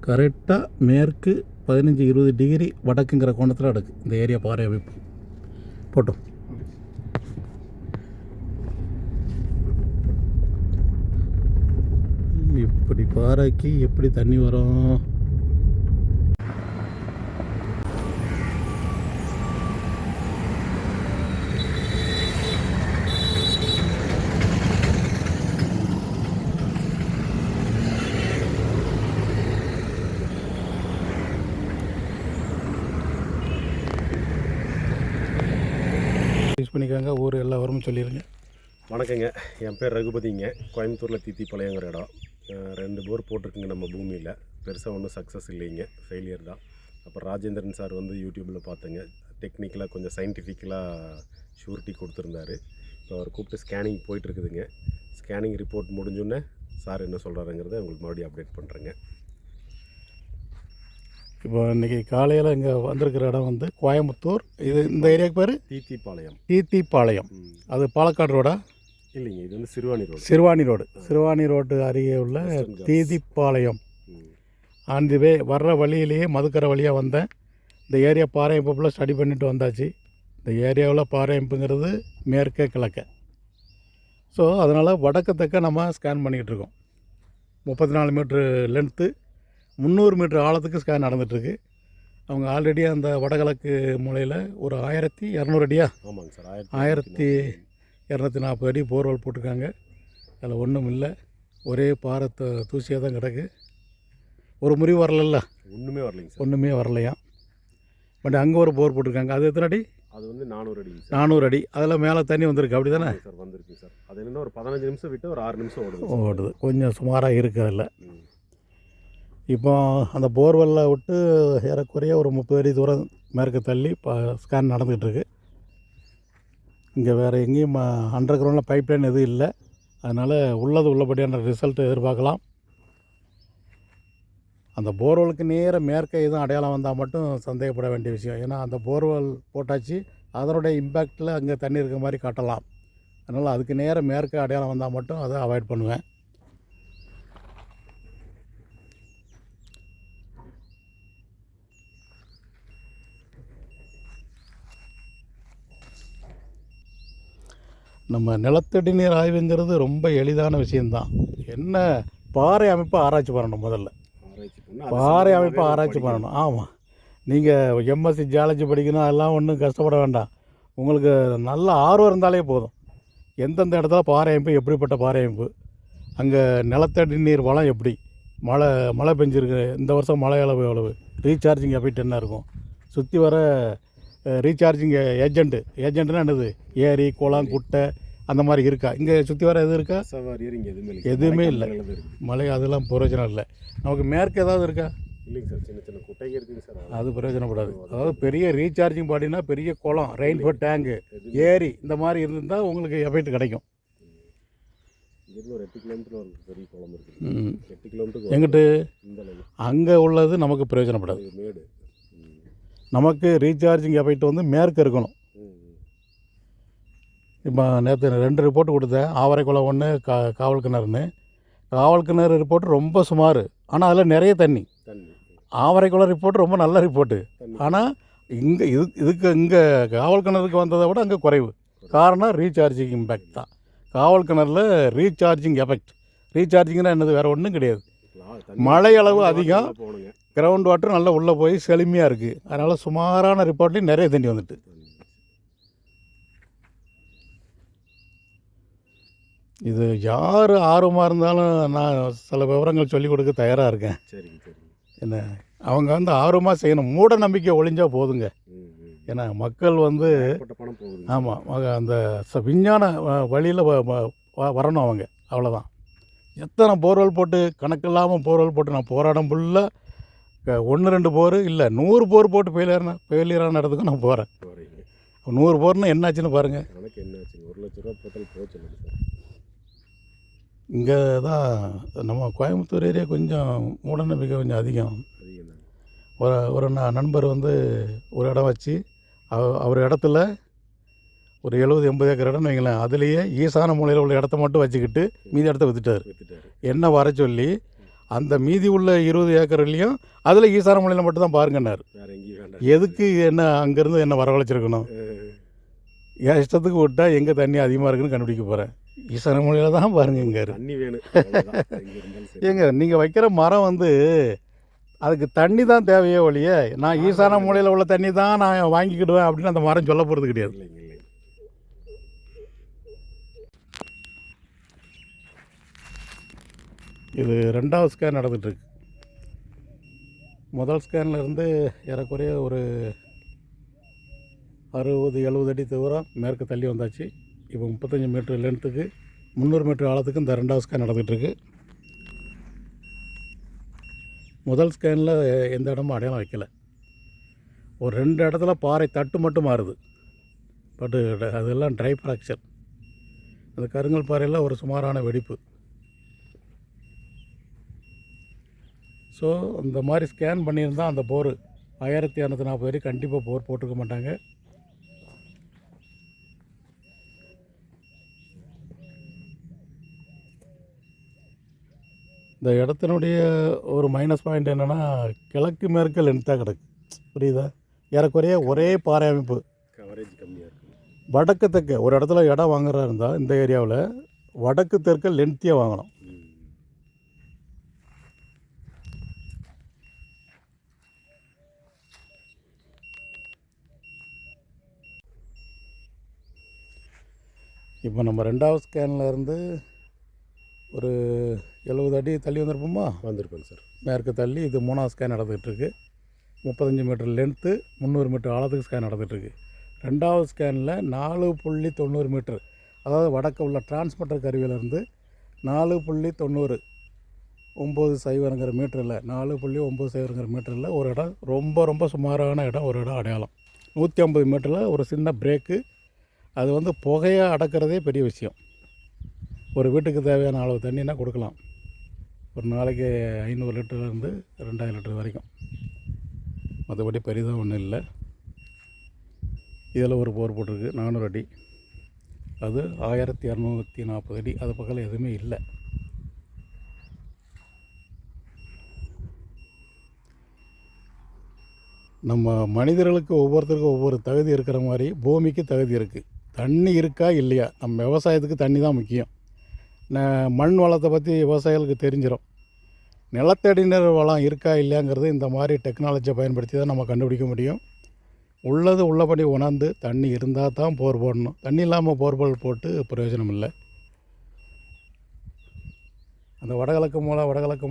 கரெக்டாக மேற்கு 15-20 டிகிரி வடக்குங்கிற கோணத்தில் நடக்கு இந்த ஏரியா பாறை அமைப்பு போட்டோம். இப்படி பாறைக்கு எப்படி தண்ணி வரும்? யூஸ் பண்ணிக்காங்க. ஊர் எல்லா வரமும் சொல்லிடுங்க. வணக்கங்க, என் பேர் ரகுபதிங்க. கோயம்புத்தூரில் தீத்திப்பாளையங்கிற இடம். 2 போர் போட்டிருக்குங்க நம்ம பூமியில். பெருசாக ஒன்றும் சக்ஸஸ் இல்லைங்க, ஃபெயிலியர் தான். அப்புறம் ராஜேந்திரன் சார் வந்து யூடியூப்பில் பார்த்தேங்க. டெக்னிக்கலாக கொஞ்சம் சயின்டிஃபிக்கலாக ஷூரிட்டி கொடுத்துருந்தாரு. இப்போ அவர் கூப்பிட்டு ஸ்கேனிங் போயிட்டுருக்குதுங்க. ஸ்கேனிங் ரிப்போர்ட் முடிஞ்சோன்னே சார் என்ன சொல்கிறாருங்கிறத உங்களுக்கு மறுபடியும் அப்டேட் பண்ணுறேங்க. இப்போ இன்றைக்கி காலையில் இங்கே வந்திருக்கிற இடம் வந்து கோயம்புத்தூர். இது இந்த ஏரியாவுக்கு பேர் தீத்திப்பாளையம். அது பாலக்காடு ரோடா? இல்லைங்க, இது வந்து சிறுவாணி ரோடு. சிறுவாணி ரோடு அருகே உள்ள தீத்திப்பாளையம். அந்த வே வர்ற வழியிலேயே மதுக்கரை வழியாக வந்தேன். இந்த ஏரியா பாறை அமைப்பில் ஸ்டடி பண்ணிட்டு வந்தாச்சு. இந்த ஏரியாவில் பாறை அமைப்புங்கிறது மேற்கே கிழக்க. ஸோ அதனால் வடக்கு தெற்க நம்ம ஸ்கேன் பண்ணிக்கிட்டு இருக்கோம். 34 மீட்ரு லென்த்து, 300 மீட்ரு ஆழத்துக்கு ஸ்கேன் நடந்துகிட்ருக்கு. அவங்க ஆல்ரெடி அந்த வடகிழக்கு மூலையில் ஒரு 1200 அடியா? ஆமாங்க சார், 1240 அடி போர்வெல் போட்டிருக்காங்க. அதில் ஒன்றும் இல்லை, ஒரே பாறை தூசியாக தான் கிடக்கு. ஒரு முறிவு வரல, ஒன்றுமே வரலையா. பட் அங்கே ஒரு போர் போட்டிருக்காங்க. அது எத்தனை அடி? அது வந்து 400 அடி. 400 அடி. அதில் மேலே தண்ணி வந்திருக்கு, அப்படி தானே சார்? வந்திருக்கு சார். அது என்ன ஒரு 15 நிமிஷம் விட்டு ஒரு 6 நிமிஷம் ஓடுது. கொஞ்சம் சுமாராக இருக்குது அதில். இப்போ அந்த போர்வெல்லை விட்டு ஏறக்குறைய ஒரு 30 அடி தூரம் மேற்கு தள்ளி ஸ்கேன் நடந்துகிட்ருக்கு. இங்கே வேறு எங்கேயும் அண்டர் கிரவுண்டில் பைப் லைன் எதுவும் இல்லை. அதனால் உள்ளபடியான ரிசல்ட் எதிர்பார்க்கலாம். அந்த போர்வெலுக்கு நேர மேற்கே எதுவும் அடையாளம் வந்தால் மட்டும் சந்தேகப்பட வேண்டிய விஷயம். ஏன்னா அந்த போர்வெல் போட்டாச்சு, அதனுடைய இம்பேக்டில் அங்கே தண்ணி இருக்க மாதிரி காட்டலாம். அதனால் அதுக்கு நேர மேற்கே அடையாளம் வந்தால் மட்டும் அதை அவாய்ட் பண்ணுவேன். நம்ம நிலத்தடி நீர் ஆய்வுங்கிறது ரொம்ப எளிதான விஷயந்தான். என்ன, பாறை அமைப்பை ஆராய்ச்சி பண்ணணும். முதல்ல பாறை அமைப்பை ஆராய்ச்சி பண்ணணும். ஆமாம், நீங்கள் எம்எஸ்சி ஜியாலஜி படிக்கணும், அதெல்லாம் ஒன்றும் கஷ்டப்பட வேண்டாம். உங்களுக்கு நல்ல ஆர்வம் இருந்தாலே போதும். எந்தெந்த இடத்துல பாறை அமைப்பு, எப்படிப்பட்ட பாறை அமைப்பு, அங்கே நிலத்தடி நீர் வளம் எப்படி, மழை பெஞ்சிருக்கு, இந்த வருஷம் மழை அளவு எவ்வளவு, ரீசார்ஜிங் எஃபெக்ட் என்ன இருக்கும், சுற்றி வர ரீசார்ஜிங் ஏஜென்ட்னா என்னது, ஏரி குளம் குட்டை அந்த மாதிரி இருக்கா, இங்கே சுற்றி வர எதுவும் இருக்கா? எதுவுமே இல்லை. மழை அதெல்லாம் பிரயோஜனம் இல்லை. நமக்கு மேற்கு ஏதாவது இருக்கா? இல்லைங்க சார், சின்ன சின்ன குட்டைங்க இருக்குங்க சார். அது பிரயோஜனப்படாது. அதாவது பெரிய ரீசார்ஜிங் பாடினா பெரிய குளம், ரெயின்ஃபோர் டேங்கு, ஏரி இந்த மாதிரி இருந்தால் உங்களுக்கு எஃபெக்ட் கிடைக்கும். 8 கிலோமீட்டர் ஒரு பெரிய குளம் இருக்குது. 8 கிலோமீட்டர் எங்கிட்டு அங்கே உள்ளது நமக்கு பிரயோஜனப்படாது. மேடு நமக்கு ரீசார்ஜிங் எஃபெக்ட் வந்து மேற்கு இருக்கணும். இப்போ நேற்று 2 ரிப்போர்ட் கொடுத்தேன். ஆவரைக்குளம் 1, காவல் கிணறுன்னு. காவல் கிணறு ரிப்போர்ட் ரொம்ப சுமார், ஆனால் அதில் நிறைய தண்ணி. ஆவரைக்குளம் ரிப்போர்ட் ரொம்ப நல்ல ரிப்போர்ட்டு, ஆனால் இங்கே காவல் கிணறுக்கு வந்ததை விட அங்கே குறைவு. காரணம் ரீசார்ஜிங் இம்பேக்ட் தான். காவல் கிணறுல ரீசார்ஜிங் எஃபெக்ட். ரீசார்ஜிங்னா என்னது, வேறு ஒன்றும் கிடையாது. மழை அளவு அதிகம், கிரவுண்ட் வாட்டர் நல்லா உள்ளே போய் செழுமையாக இருக்குது. அதனால் சுமாரான ரிப்போர்ட்லேயும் நிறைய தண்ணி வந்துட்டு. இது யார் ஆர்வமாக இருந்தாலும் நான் சில விவரங்கள் சொல்லிக் கொடுக்க தயாராக இருக்கேன். என்ன, அவங்க வந்து ஆர்வமாக செய்யணும். மூட நம்பிக்கை ஒழிஞ்சால் போதுங்க. ஏன்னா மக்கள் வந்து ஆமாம், அந்த விஞ்ஞான வழியில் வரணும் அவங்க, அவ்வளோதான். எத்தனை போர்வெல் போட்டு, கணக்கு இல்லாமல் போர்வெல் போட்டு நான் போராடம் ஃபுல்லாக 1-2 போர் இல்லை 100 போர் போட்டு ஃபெயிலியரான இடத்துக்கும் நான் போகிறேன். 100 போர்னால் என்னாச்சுன்னு பாருங்கள். 1 லட்ச ரூபா போட்டால் போச்சு. இங்கே தான் நம்ம கோயம்புத்தூர் ஏரியா கொஞ்சம் மூடநம்பிக்கை கொஞ்சம் அதிகம். ஒரு நண்பர் வந்து ஒரு இடம் வச்சு அவர் இடத்துல ஒரு 70-80 ஏக்கர் இடம்னு வைங்களேன். அதுலேயே ஈசான மூலையில் உள்ள இடத்த மட்டும் வச்சுக்கிட்டு மீதி இடத்த விற்றுட்டார். என்ன வர சொல்லி அந்த மீதி உள்ள 20 ஏக்கர்லையும் அதில் ஈசான மூலையில் மட்டும்தான் பாருங்கன்னாரு. வேறு எங்கேயும் வேண்டாம். எதுக்கு என்ன அங்கேருந்து என்ன வரவழைச்சிருக்கணும்? என் இஷ்டத்துக்கு விட்டால் எங்கே தண்ணி அதிகமாக இருக்குன்னு கண்டுபிடிக்க போகிறேன். ஈசான மூலையில் தான் பாருங்கங்காரு. தண்ணி வேணும் அவ்வளவுதான். எங்க இருந்தாலும் சரி. ஏங்க நீங்கள் வைக்கிற மரம் வந்து அதுக்கு தண்ணி தான் தேவையே ஒழிய நான் ஈசான மூலையில் உள்ள தண்ணி தான் நான் வாங்கிக்கிடுவேன் அப்படின்னு அந்த மரம் சொல்ல போகிறது கிடையாது. இல்லைங்க இல்லைங்க. இது 2வது ஸ்கேன் நடந்துகிட்ருக்கு. முதல் ஸ்கேனில் இருந்து ஏறக்குறைய ஒரு 60-70 அடி தூரம் மேற்கு தள்ளி வந்தாச்சு. இப்போ 35 மீட்டர் லென்த்துக்கு 300 மீட்டர் ஆழத்துக்கு இந்த 2வது ஸ்கேன் நடந்துகிட்ருக்கு. முதல் ஸ்கேனில் எந்த இடமும் அடையாளம் வைக்கலை. ஒரு 2 இடத்துல பாறை தட்டு மட்டும் மாறுது. பட்டு அதெல்லாம் ட்ரை ஃப்ராக்சர். அந்த கருங்கல் பாறையில் ஒரு சுமாரான வெடிப்பு. ஸோ இந்த மாதிரி ஸ்கேன் பண்ணியிருந்தால் அந்த போர் 1240 அடி கண்டிப்பாக போர் போட்டிருக்க மாட்டாங்க. இந்த இடத்தினுடைய ஒரு மைனஸ் பாயிண்ட் என்னென்னா கிழக்கு மேற்கு லென்த்தாக கிடக்கு. புரியுதா? ஏறக்குறைய ஒரே பாறை அமைப்பு. கவரேஜ் கம்மியாக இருக்குது. வடக்கு தெற்கு ஒரு இடத்துல இடம் வாங்குறதா இருந்தால் இந்த ஏரியாவில் வடக்கு தெற்கு லென்த்தியாக வாங்கணும். இப்போ நம்ம 2வது ஸ்கேனில் இருந்து ஒரு 70 அடி தள்ளி வந்திருப்போமா? வந்திருப்பேங்க சார். மேற்கு தள்ளி இது 3வது ஸ்கேன் நடந்துகிட்ருக்கு. 35 மீட்டர் லென்த்து 300 மீட்டர் ஆழத்துக்கு ஸ்கேன் நடந்துகிட்ருக்கு. 2வது ஸ்கேனில் 4.90 மீட்டர், அதாவது வடக்கு உள்ள டிரான்ஸ்மிட்டர் கருவியிலேருந்து 4.90 90 மீட்டரில் 4.90 மீட்டரில் ஒரு இடம் ரொம்ப ரொம்ப சுமாரான இடம், ஒரு இடம் அடையாளம். 150 மீட்டரில் ஒரு சின்ன பிரேக்கு. அது வந்து புகையை அடக்கிறதே பெரிய விஷயம். ஒரு வீட்டுக்கு தேவையான அளவு தண்ணினா கொடுக்கலாம். ஒரு நாளைக்கு 500 லிட்டர்லேருந்து 2000 லிட்டர் வரைக்கும். மற்றபடி பெரிதாக ஒன்றும் இல்லை. இதில் ஒரு போர் போட்டிருக்கு 400 அடி. அது 1240 அடி. அது பக்கத்தில் எதுவுமே இல்லை. நம்ம மனிதர்களுக்கு ஒவ்வொருத்தருக்கும் ஒவ்வொரு தகுதி இருக்கிற மாதிரி பூமிக்கு தகுதி இருக்குது. தண்ணி இருக்கா இல்லையா? நம்ம விவசாயத்துக்கு தண்ணி தான் முக்கியம். மண் வளத்தை பற்றி விவசாயிகளுக்கு தெரிஞ்சிடும். நிலத்தடி நீர் வளம் இருக்கா இல்லையாங்கிறது இந்த மாதிரி டெக்னாலஜியை பயன்படுத்தி தான் நம்ம கண்டுபிடிக்க முடியும். உள்ளது உள்ளபடி உணர்ந்து தண்ணி இருந்தால் தான் போர் போடணும். தண்ணி இல்லாமல் போர்போல் போட்டு பிரயோஜனம் இல்லை. அந்த வடகிழக்கு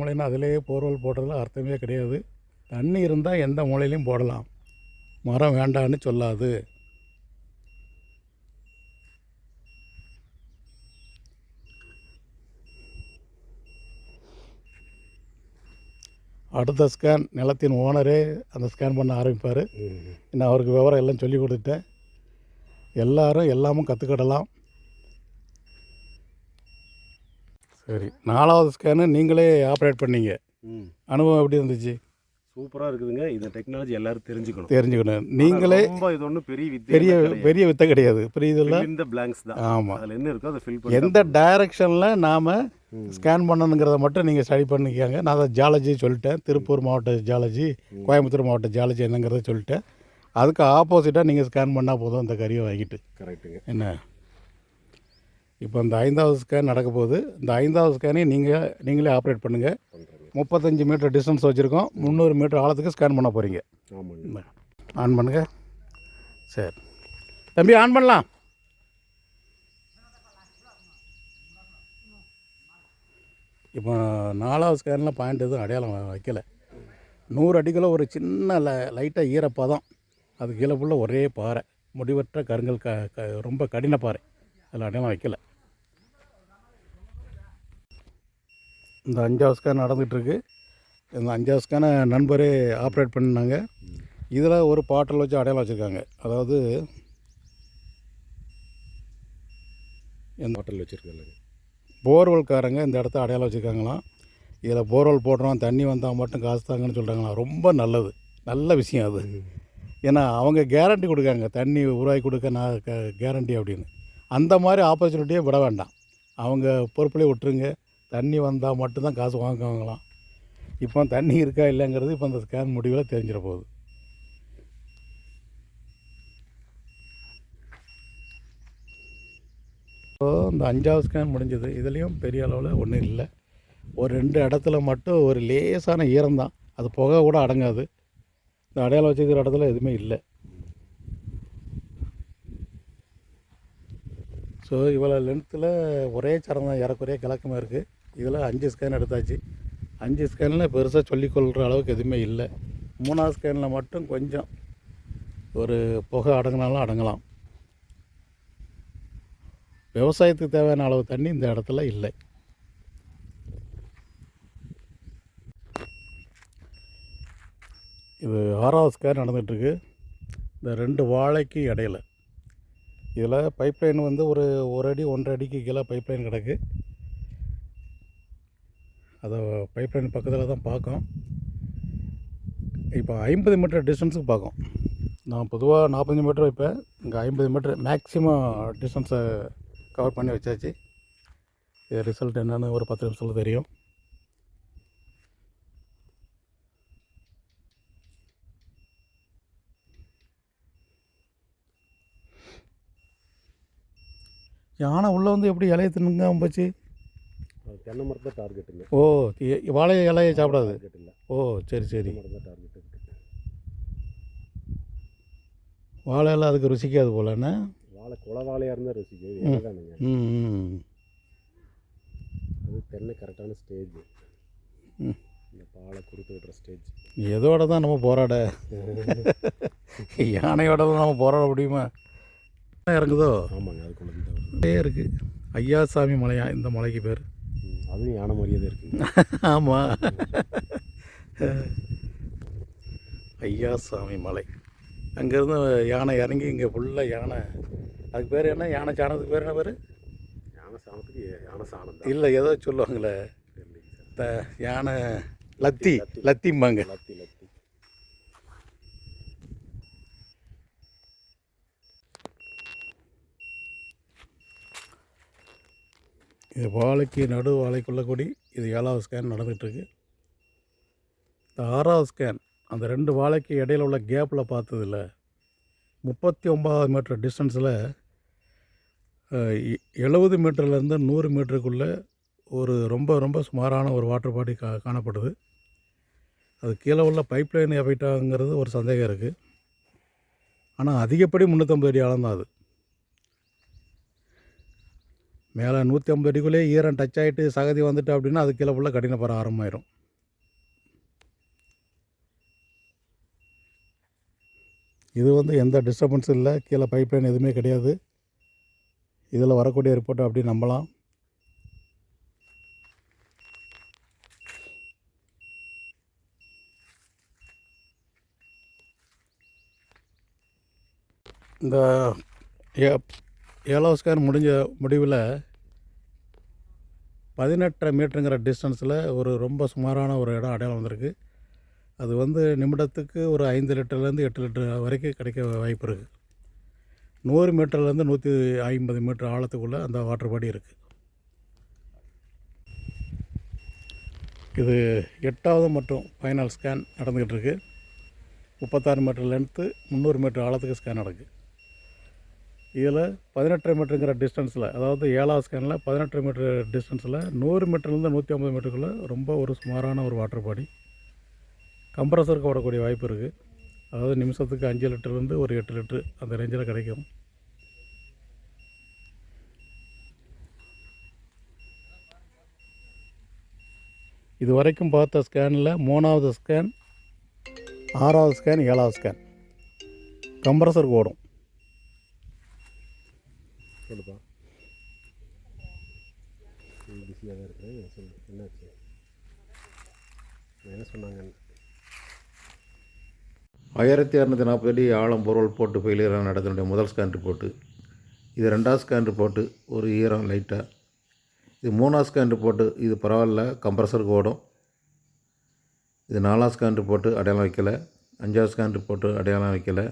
மூலைன்னு அதிலேயே போர்வெல் போடுறதுல அர்த்தமே கிடையாது. தண்ணி இருந்தால் எந்த மூலையிலையும் போடலாம். மரம் வேண்டான்னு சொல்லாது. அடுத்த ஸ்கேன் நிலத்தின் ஓனரே அந்த ஸ்கேன் பண்ண ஆரம்பிப்பார். இன்னும் அவருக்கு விவரம் எல்லாம் சொல்லி கொடுத்துட்டேன். எல்லோரும் எல்லாமும் கற்றுக்கிடலாம். சரி, 4வது ஸ்கேனு நீங்களே ஆப்ரேட் பண்ணீங்க. அனுபவம் எப்படி இருந்துச்சு? சூப்பராக இருக்குதுங்க. இந்த டெக்னாலஜி எல்லாரும் தெரிஞ்சுக்கணும். நீங்களே இது ஒன்றும் பெரிய வித்தை கிடையாது. புரியுதுல்ல? இந்த பிளாங்க்ஸ் தான். ஆமாம். அதில் என்ன இருக்கோ அதை ஃபில் பண்ணி எந்த டைரக்ஷனில் நாம் ஸ்கேன் பண்ணணுங்கிறத மட்டும் நீங்கள் ஸ்டடி பண்ணிக்காங்க. நான் அதை ஜாலஜி சொல்லிட்டேன். திருப்பூர் மாவட்ட ஜாலஜி, கோயம்புத்தூர் மாவட்ட ஜாலஜி என்னங்கிறத சொல்லிட்டேன். அதுக்கு ஆப்போசிட்டாக நீங்கள் ஸ்கேன் பண்ணால் போதும் இந்த கருவியை வாங்கிட்டு. கரெக்டுங்க. என்ன இப்போ இந்த 5வது ஸ்கேன் நடக்க போகுது. இந்த 5வது ஸ்கேனையும் நீங்களே ஆப்ரேட் பண்ணுங்கள். 35 மீட்டர் டிஸ்டன்ஸ் வச்சுருக்கோம். 300 மீட்டர் ஆழத்துக்கு ஸ்கேன் பண்ண போகிறீங்க. ஆமாங்க. ஆன் பண்ணுங்கள். சரி தம்பி, ஆன் பண்ணலாம். இப்போ 4வது ஸ்கேனில் பாயிண்ட் எதுவும் அடையாளம் வைக்கலை. 100 அடிக்குள்ளே ஒரு சின்ன லைட்டாக ஈரப்பதம். அது கீழே ஃபுல்லாக ஒரே பாறை, முடிவற்ற கருங்கல், ரொம்ப கடின பாறை. அதில் அடையாளம் வைக்கலை. இந்த 5வது ஸ்கேன் நடந்துகிட்ருக்கு. இந்த 5வது ஸ்கேனை நண்பரே ஆப்ரேட் பண்ணினாங்க. இதில் ஒரு பாட்டில் வச்சு அடையாளம் வச்சுருக்காங்க. அதாவது எந்த பாட்டில் வச்சுருக்காங்க? போர்வெல்காரங்க இந்த இடத்த அடையாளம் வச்சுருக்காங்களாம். இதில் போர்வெல் போடுறோம், தண்ணி வந்தால் மட்டும் காசு தாங்கன்னு சொல்கிறாங்களாம். ரொம்ப நல்லது, நல்ல விஷயம் அது. ஏன்னா அவங்க கேரண்டி கொடுக்காங்க, தண்ணி உருவாக்கி கொடுக்க நான் கேரண்டி அப்படின்னு. அந்த மாதிரி ஆப்பர்ச்சுனிட்டியே விட வேண்டாம். அவங்க பொறுப்புலேயே விட்டுருங்க. தண்ணி வந்தால் மட்டும்தான் காசு வாங்குவாங்களாம். இப்போ தண்ணி இருக்கா இல்லைங்கிறது இப்போ அந்த ஸ்கேன் முடிவில் தெரிஞ்சிட போகுது. ஸோ இந்த 5வது ஸ்கேன் முடிஞ்சது. இதுலேயும் பெரிய அளவில் ஒன்றும் இல்லை. ஒரு 2 இடத்துல மட்டும் ஒரு லேசான ஈரம்தான், அது புகை கூட அடங்காது. இந்த அடையாளம் வச்சுக்கிற இடத்துல எதுவுமே இல்லை. ஸோ இவ்வளோ லென்த்தில் ஒரே சரம் தான், ஏறக்குறைய கிழக்கமாக இருக்குது. இதில் 5 ஸ்கேன் எடுத்தாச்சு. 5 ஸ்கேனில் பெருசாக சொல்லிக்கொள்கிற அளவுக்கு எதுவுமே இல்லை. 3வது ஸ்கேனில் மட்டும் கொஞ்சம் ஒரு புகை அடங்கினாலும் அடங்கலாம். விவசாயத்துக்கு தேவையான அளவு தண்ணி இந்த இடத்துல இல்லை. இது 6வது ஸ்கேன் நடந்துகிட்ருக்கு. இந்த 2 வாழைக்கு இடையில இதில் பைப்லைன் வந்து ஒரு அடி 1.5 அடிக்கு கீழே பைப்லைன் கிடக்கு. அதை பைப்லைன் பக்கத்தில் தான் பார்க்கும். இப்போ 50 மீட்டர் டிஸ்டன்ஸுக்கு பார்க்கும். நான் பொதுவாக 45 மீட்டர் வைப்பேன். இங்கே 50 மீட்டர் மேக்ஸிமம் டிஸ்டன்ஸை கவர் பண்ணி வச்சாச்சு. இது ரிசல்ட் என்னென்னு ஒரு 10 நிமிஷத்தில் தெரியும். யானை உள்ளே வந்து எப்படி இலையை தின்னுங்க போச்சு? தென்னை மரத்தை டார்கெட்டுங்க. ஓ, வாழை இலையை சாப்பிடாது. டார்கெட் இல்லை, ஓ சரி சரி. மரம் தான் டார்கெட் இருக்குது. வாழை இலை அதுக்கு ருசிக்காது போலண்ணே. குலை வாழையாக இருந்தால் ருசிக்கு தானுங்க. அது தென்னை கரெக்டான ஸ்டேஜ். இந்த பாலை கொடுத்து விடுற ஸ்டேஜ். எதோட தான் நம்ம போராட, யானையோட தான் நம்ம போராட முடியுமா? இறங்குதோ? ஆமாங்க, அதுக்குள்ளே இருக்குது. ஐயாசாமி மலையா இந்த மலைக்கு பேர்? அதுவும் யானை மாதிரியே இருக்குங்க. ஆமாம், ஐயாசாமி மலை. அங்கேருந்து யானை இறங்கி இங்கே ஃபுல்லாக யானை. அதுக்கு பேர் என்ன? யானை சாணத்துக்கு பேர் என்ன பேர்? யானை சாணத்துக்கு யானை சாணம் இல்லை, ஏதோ சொல்லுவாங்களே, யானை லத்தி, லத்திம்பாங்க. லத்தி லத்தி. இது வாழைக்கு நடு வாழைக்குள்ள கொடி. இது 7வது ஸ்கேன் நடந்துகிட்ருக்கு. இந்த 6வது ஸ்கேன் அந்த 2 வாழைக்கு இடையில உள்ள கேப்பில் பார்த்ததில்ல, 39 மீட்டர் டிஸ்டன்ஸில் 70 மீட்டர்லேருந்து 100 மீட்டருக்குள்ளே ஒரு ரொம்ப ரொம்ப சுமாரான ஒரு வாட்டர் பாடி காணப்படுது. அது கீழே உள்ள பைப்லைன் எஃபெக்டாங்கிறது ஒரு சந்தேகம் இருக்குது. ஆனால் அதிகப்படி 350 அடி ஆழம் தான் அது. மேலே 150 அடிக்குள்ளேயே ஈரம் டச் ஆகிட்டு சகதி வந்துட்டு அப்படின்னா அது கீழே ஃபுல்லாக கடினப்பற ஆரம்பமாயிரும். இது வந்து எந்த டிஸ்டர்பன்ஸும் இல்லை, கீழே பைப்லைன் எதுவுமே கிடையாது. இதில் வரக்கூடிய ரிப்போர்ட்டை அப்படி நம்பலாம். இந்த 7வது ஸ்கேன் முடிவில் 18.5 மீட்டருங்கிற டிஸ்டன்ஸில் ஒரு ரொம்ப சுமாரான ஒரு இடம் அடையாளம் வந்திருக்கு. அது வந்து நிமிடத்துக்கு ஒரு 5 லிட்டர்லேருந்து 8 லிட்டர் வரைக்கும் கிடைக்க வாய்ப்பு இருக்குது. 100 மீட்டர்லேருந்து 150 மீட்டர் ஆழத்துக்குள்ளே அந்த வாட்டர் பாடி இருக்குது. இது 8வது மற்றும் ஃபைனல் ஸ்கேன் நடந்துக்கிட்டு இருக்குது. 36 மீட்டர் லென்த்து, 300 மீட்டர் ஆழத்துக்கு ஸ்கேன் நடக்குது. இதில் 18 மீட்டருங்கிற டிஸ்டன்ஸில், அதாவது 7வது ஸ்கேனில் 18 மீட்டர் டிஸ்டன்ஸில் 100 மீட்டர்லேருந்து 150 மீட்டருக்குள்ளே ரொம்ப ஒரு சுமாரான ஒரு வாட்டர் பாடி கம்ப்ரஸருக்கு ஓடக்கூடிய வாய்ப்பு இருக்குது. அதாவது நிமிஷத்துக்கு 5 லிட்டர்லேருந்து ஒரு 8 லிட்டரு அந்த ரேஞ்சில் கிடைக்கும். இது வரைக்கும் பார்த்த ஸ்கேனில் 3வது ஸ்கேன், 6வது ஸ்கேன், 7வது ஸ்கேன் கம்ப்ரஸருக்கு ஓடும். சொல்லுப்பா, பிஸியாக தான் இருக்கிறேன். சொல்லு, என்னாச்சு, என்ன சொன்னாங்க? 1240 அடி ஆழம் பொருள் போட்டு ஃபெயிலியராக நடத்தினுடைய முதல் ஸ்கேன் ரிப்போர்ட்டு. இது 2வது ஸ்கேன் ரிப்போர்ட்டு, ஒரு ஈரம் லைட்டாக. இது 3வது ஸ்கேன் ரிப்போர்ட்டு, இது பரவாயில்ல, கம்ப்ரஸருக்கு ஓடும். இது 4வது ஸ்கேன் ரிப்போர்ட்டு, அடையாளம் வைக்கலை. 5வது ஸ்கேன் ரிப்போர்ட்டு, அடையாளம் வைக்கலை.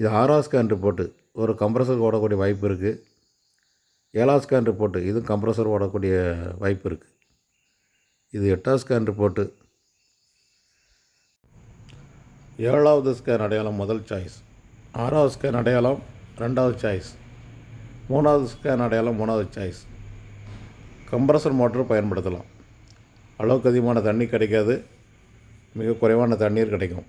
இது 6வது ஸ்கேன் ரிப்போர்ட்டு, ஒரு கம்ப்ரஸருக்கு ஓடக்கூடிய வாய்ப்பு இருக்குது. 7வது ஸ்கேன் ரிப்போர்ட்டு, இதுவும் கம்ப்ரஸர் ஓடக்கூடிய வாய்ப்பு இருக்குது. இது 8வது ஸ்கேன் ரிப்போர்ட்டு. 7வது ஸ்கேன் அடையாளம் முதல் சாய்ஸ், 6வது ஸ்கேன் அடையாளம் 2வது சாய்ஸ், 3வது ஸ்கேன் அடையாளம் 3வது சாய்ஸ். கம்ப்ரஸர் மோட்டர் பயன்படுத்தலாம். அளவுக்கு அதிகமான தண்ணி கிடைக்காது, மிக குறைவான தண்ணீர் கிடைக்கும்.